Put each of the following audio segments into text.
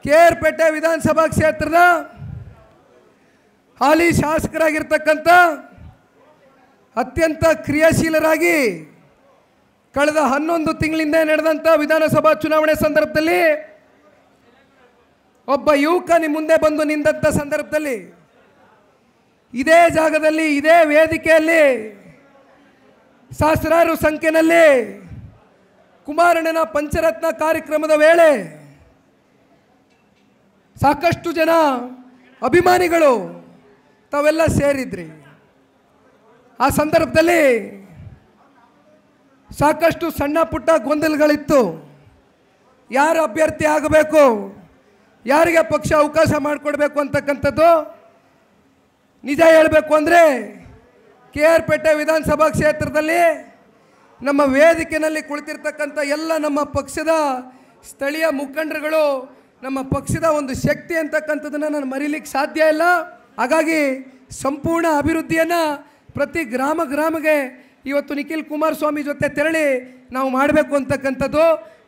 ಕೆ.ಆರ್.ಪೇಟೆ ವಿಧಾನಸಭಾ ಕ್ಷೇತ್ರದ ಹಾಲಿ ಶಾಸಕರಾಗಿರ್ತಕ್ಕಂಥ ಅತ್ಯಂತ ಕ್ರಿಯಾಶೀಲರಾಗಿ ಕಳೆದ 11 ತಿಂಗಳಿಂದ ನಡೆದಂಥ ವಿಧಾನಸಭಾ ಚುನಾವಣೆ ಸಂದರ್ಭದಲ್ಲಿ ಒಬ್ಬ ಯುವಕ ನಿಮ್ಮ ಮುಂದೆ ಬಂದು ನಿಂತ ಸಂದರ್ಭದಲ್ಲಿ ಇದೇ ಜಾಗದಲ್ಲಿ ಇದೇ ವೇದಿಕೆಯಲ್ಲಿ ಸಹಸ್ರಾರು ಸಂಖ್ಯೆಯಲ್ಲಿ ಕುಮಾರಣ್ಣನ ಪಂಚರತ್ನ ಕಾರ್ಯಕ್ರಮದ ವೇಳೆ ಸಾಕಷ್ಟು ಜನ ಅಭಿಮಾನಿಗಳು ತಾವೆಲ್ಲ ಸೇರಿದ್ರಿ. ಆ ಸಂದರ್ಭದಲ್ಲಿ ಸಾಕಷ್ಟು ಸಣ್ಣ ಪುಟ್ಟ ಗೊಂದಲಗಳಿತ್ತು. ಯಾರು ಅಭ್ಯರ್ಥಿ ಆಗಬೇಕು, ಯಾರಿಗೆ ಪಕ್ಷ ಅವಕಾಶ ಮಾಡಿಕೊಡ್ಬೇಕು ಅಂತಕ್ಕಂಥದ್ದು. ನಿಜ ಹೇಳಬೇಕು ಅಂದರೆ ಕೆ.ಆರ್.ಪೇಟೆ ವಿಧಾನಸಭಾ ಕ್ಷೇತ್ರದಲ್ಲಿ ನಮ್ಮ ವೇದಿಕೆಯಲ್ಲಿ ಕುಳಿತಿರ್ತಕ್ಕಂಥ ಎಲ್ಲ ನಮ್ಮ ಪಕ್ಷದ ಸ್ಥಳೀಯ ಮುಖಂಡರುಗಳು ನಮ್ಮ ಪಕ್ಷದ ಒಂದು ಶಕ್ತಿ ಅಂತಕ್ಕಂಥದ್ದನ್ನು ನಾನು ಮರೀಲಿಕ್ಕೆ ಸಾಧ್ಯ ಇಲ್ಲ. ಹಾಗಾಗಿ ಸಂಪೂರ್ಣ ಅಭಿವೃದ್ಧಿಯನ್ನು ಪ್ರತಿ ಗ್ರಾಮಗೆ ಇವತ್ತು ನಿಖಿಲ್ ಕುಮಾರಸ್ವಾಮಿ ಜೊತೆ ತೆರಳಿ ನಾವು ಮಾಡಬೇಕು ಅಂತಕ್ಕಂಥದ್ದು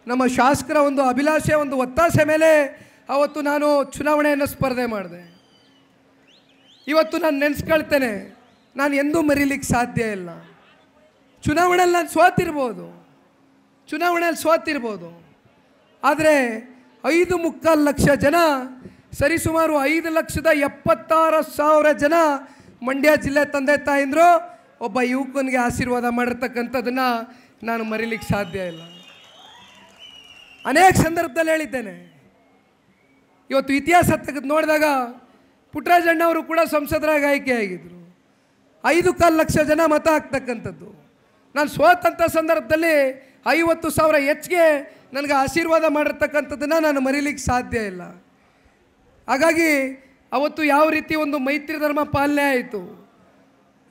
ನಮ್ಮ ಶಾಸಕರ ಒಂದು ಅಭಿಲಾಷೆ, ಒಂದು ಒತ್ತಾಸೆ ಮೇಲೆ ಅವತ್ತು ನಾನು ಚುನಾವಣೆಯನ್ನು ಸ್ಪರ್ಧೆ ಮಾಡಿದೆ. ಇವತ್ತು ನಾನು ನೆನೆಸ್ಕೊಳ್ತೇನೆ, ನಾನು ಎಂದೂ ಮರೀಲಿಕ್ಕೆ ಸಾಧ್ಯ ಇಲ್ಲ. ಚುನಾವಣೆಯಲ್ಲಿ ನಾನು ಸೋತಿರ್ಬೋದು, ಆದರೆ 5.25 ಲಕ್ಷ ಜನ, ಸರಿಸುಮಾರು 5,76,000 ಜನ ಮಂಡ್ಯ ಜಿಲ್ಲೆ ತಂದೆ ತಾಯಿಂದರು ಒಬ್ಬ ಯುವಕನಿಗೆ ಆಶೀರ್ವಾದ ಮಾಡಿರ್ತಕ್ಕಂಥದ್ದನ್ನು ನಾನು ಮರೀಲಿಕ್ಕೆ ಸಾಧ್ಯ ಇಲ್ಲ. ಅನೇಕ ಸಂದರ್ಭದಲ್ಲಿ ಹೇಳಿದ್ದೇನೆ. ಇವತ್ತು ಇತಿಹಾಸ ತೆಗೆದು ನೋಡಿದಾಗ ಪುಟ್ಟರಾಜಣ್ಣವರು ಕೂಡ ಸಂಸದರಾಗಿ ಆಯ್ಕೆಯಾಗಿದ್ದರು. 5.25 ಲಕ್ಷ ಜನ ಮತ ಹಾಕ್ತಕ್ಕಂಥದ್ದು. ನಾನು ಸೋತಂಥ ಸಂದರ್ಭದಲ್ಲಿ 50,000 ಹೆಚ್ಚಿಗೆ ನನಗೆ ಆಶೀರ್ವಾದ ಮಾಡಿರ್ತಕ್ಕಂಥದ್ದನ್ನು ನಾನು ಮರೀಲಿಕ್ಕೆ ಸಾಧ್ಯ ಇಲ್ಲ. ಹಾಗಾಗಿ ಅವತ್ತು ಯಾವ ರೀತಿ ಒಂದು ಮೈತ್ರಿ ಧರ್ಮ ಪಾಲನೆ ಆಯಿತು,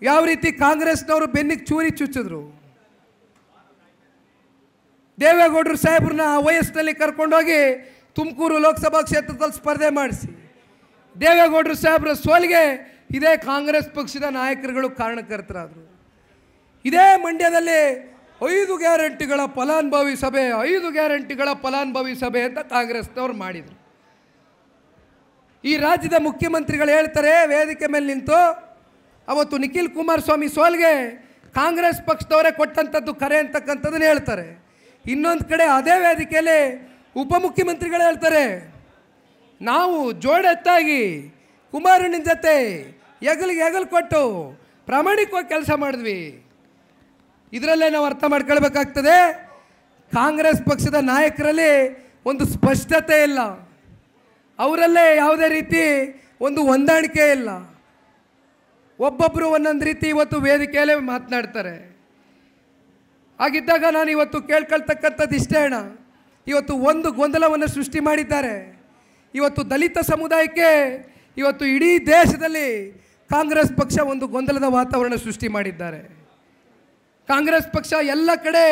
ಯಾವ ರೀತಿ ಕಾಂಗ್ರೆಸ್ನವರು ಬೆನ್ನಿಗೆ ಚೂರಿ ಚುಚ್ಚಿದ್ರು. ದೇವೇಗೌಡರು ಸಾಹೇಬ್ರನ್ನ ಆ ವಯಸ್ಸಿನಲ್ಲಿ ಕರ್ಕೊಂಡೋಗಿ ತುಮಕೂರು ಲೋಕಸಭಾ ಕ್ಷೇತ್ರದಲ್ಲಿ ಸ್ಪರ್ಧೆ ಮಾಡಿಸಿ ದೇವೇಗೌಡರು ಸಾಹೇಬ್ರ ಸೋಲಿಗೆ ಇದೇ ಕಾಂಗ್ರೆಸ್ ಪಕ್ಷದ ನಾಯಕರುಗಳು ಕಾರಣಕರ್ತರಾದರು. ಇದೇ ಮಂಡ್ಯದಲ್ಲಿ 5 ಗ್ಯಾರಂಟಿಗಳ ಫಲಾನುಭವಿ ಸಭೆ ಅಂತ ಕಾಂಗ್ರೆಸ್ನವ್ರು ಮಾಡಿದರು. ಈ ರಾಜ್ಯದ ಮುಖ್ಯಮಂತ್ರಿಗಳು ಹೇಳ್ತಾರೆ ವೇದಿಕೆ ಮೇಲೆ ನಿಂತು, ಅವತ್ತು ನಿಖಿಲ್ ಕುಮಾರಸ್ವಾಮಿ ಸೋಲ್ಗೆ ಕಾಂಗ್ರೆಸ್ ಪಕ್ಷದವರೇ ಕೊಟ್ಟಂಥದ್ದು ಕರೆ ಅಂತಕ್ಕಂಥದ್ದನ್ನು ಹೇಳ್ತಾರೆ. ಇನ್ನೊಂದು ಕಡೆ ಅದೇ ವೇದಿಕೆಯಲ್ಲಿ ಉಪಮುಖ್ಯಮಂತ್ರಿಗಳು ಹೇಳ್ತಾರೆ, ನಾವು ಜೋಡೆತ್ತಾಗಿ ಕುಮಾರಣ್ಣನ ಜೊತೆ ಹೆಗಲು ಕೊಟ್ಟು ಪ್ರಾಮಾಣಿಕವಾಗಿ ಕೆಲಸ ಮಾಡಿದ್ವಿ. ಇದರಲ್ಲೇ ನಾವು ಅರ್ಥ ಮಾಡ್ಕೊಳ್ಬೇಕಾಗ್ತದೆ, ಕಾಂಗ್ರೆಸ್ ಪಕ್ಷದ ನಾಯಕರಲ್ಲಿ ಒಂದು ಸ್ಪಷ್ಟತೆ ಇಲ್ಲ, ಅವರಲ್ಲೇ ಯಾವುದೇ ರೀತಿ ಒಂದು ಹೊಂದಾಣಿಕೆ ಇಲ್ಲ. ಒಬ್ಬೊಬ್ಬರು ಒಂದೊಂದು ರೀತಿ ಇವತ್ತು ವೇದಿಕೆಯಲ್ಲೇ ಮಾತನಾಡ್ತಾರೆ. ಹಾಗಿದ್ದಾಗ ನಾನು ಇವತ್ತು ಕೇಳ್ಕೊಳ್ತಕ್ಕಂಥದ್ದು ಇಷ್ಟೇ ಅಣ್ಣ, ಇವತ್ತು ಒಂದು ಗೊಂದಲವನ್ನು ಸೃಷ್ಟಿ ಮಾಡಿದ್ದಾರೆ. ಇವತ್ತು ದಲಿತ ಸಮುದಾಯಕ್ಕೆ ಇವತ್ತು ಇಡೀ ದೇಶದಲ್ಲಿ ಕಾಂಗ್ರೆಸ್ ಪಕ್ಷ ಒಂದು ಗೊಂದಲದ ವಾತಾವರಣ ಸೃಷ್ಟಿ ಮಾಡಿದ್ದಾರೆ. ಕಾಂಗ್ರೆಸ್ ಪಕ್ಷ ಎಲ್ಲ ಕಡೆ